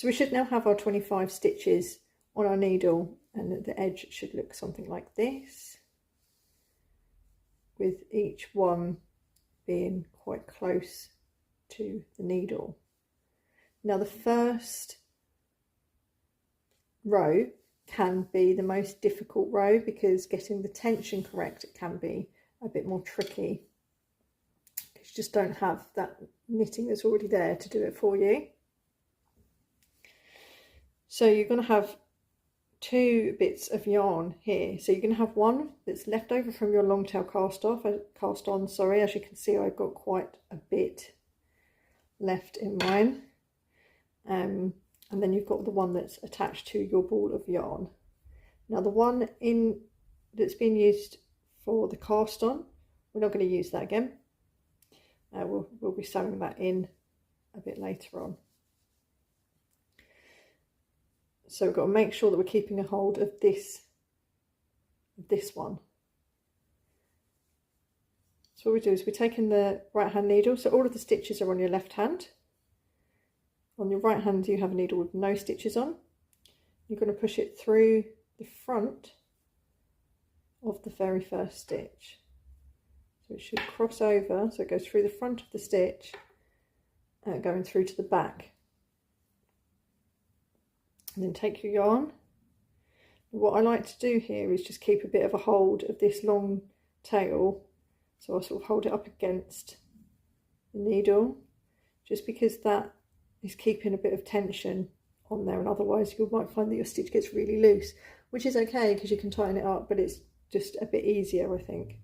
So we should now have our 25 stitches on our needle, and the edge should look something like this, with each one being quite close to the needle. Now the first row can be the most difficult row because getting the tension correct can be a bit more tricky, because you just don't have that knitting that's already there to do it for you. So you're going to have two bits of yarn here. So you're going to have one that's left over from your long tail cast on. As you can see, I've got quite a bit left in mine. And then you've got the one that's attached to your ball of yarn. Now the one that's been used for the cast on, we're not going to use that again. We'll be sewing that in a bit later on. So we've got to make sure that we're keeping a hold of this one. So what we do is we're taking the right hand needle, so all of the stitches are on your left hand. On your right hand you have a needle with no stitches on. You're going to push it through the front of the very first stitch. So it should cross over, so it goes through the front of the stitch, going through to the back. And then take your yarn. What I like to do here is just keep a bit of a hold of this long tail, so I'll sort of hold it up against the needle, just because that is keeping a bit of tension on there, and otherwise you might find that your stitch gets really loose, which is okay because you can tighten it up, but it's just a bit easier, I think.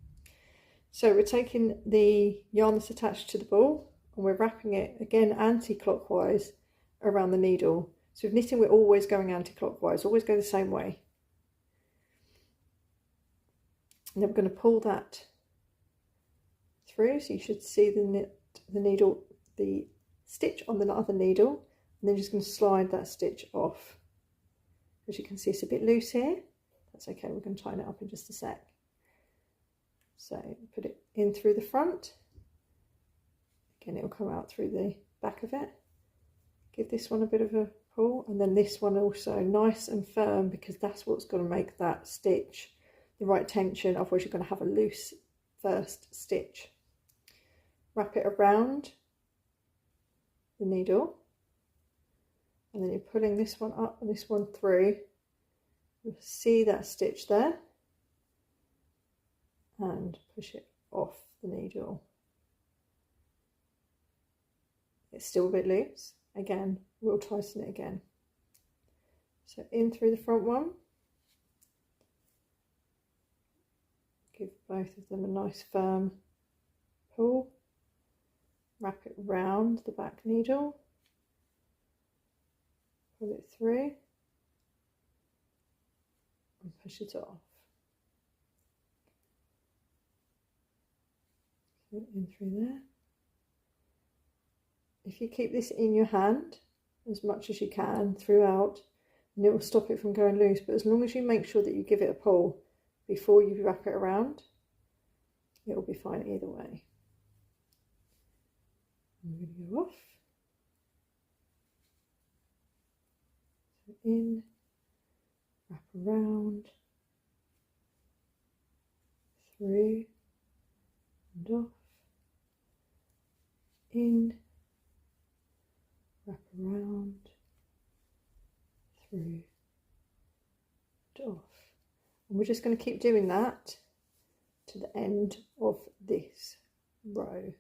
So we're taking the yarn that's attached to the ball and we're wrapping it again anti-clockwise around the needle. So with knitting, we're always going anti-clockwise, always go the same way. And then we're going to pull that through, so you should see the stitch on the other needle, and then just going to slide that stitch off. As you can see, it's a bit loose here. That's okay, we're going to tighten it up in just a sec. So put it in through the front. Again, it will come out through the back of it. Give this one a bit of a pull, and then this one also nice and firm, because that's what's going to make that stitch the right tension, otherwise you're going to have a loose first stitch. Wrap it around the needle, and then you're pulling this one up and this one through. You'll see that stitch there, and push it off the needle. It's still a bit loose. Again, we'll tighten it again. So in through the front one. Give both of them a nice firm pull. Wrap it round the back needle. Pull it through. And push it off. So in through there. If you keep this in your hand as much as you can throughout, and it will stop it from going loose, but as long as you make sure that you give it a pull before you wrap it around, it will be fine either way. I'm going to go off. So in, wrap around, through and off, in, wrap around, through and off. And we're just going to keep doing that to the end of this row.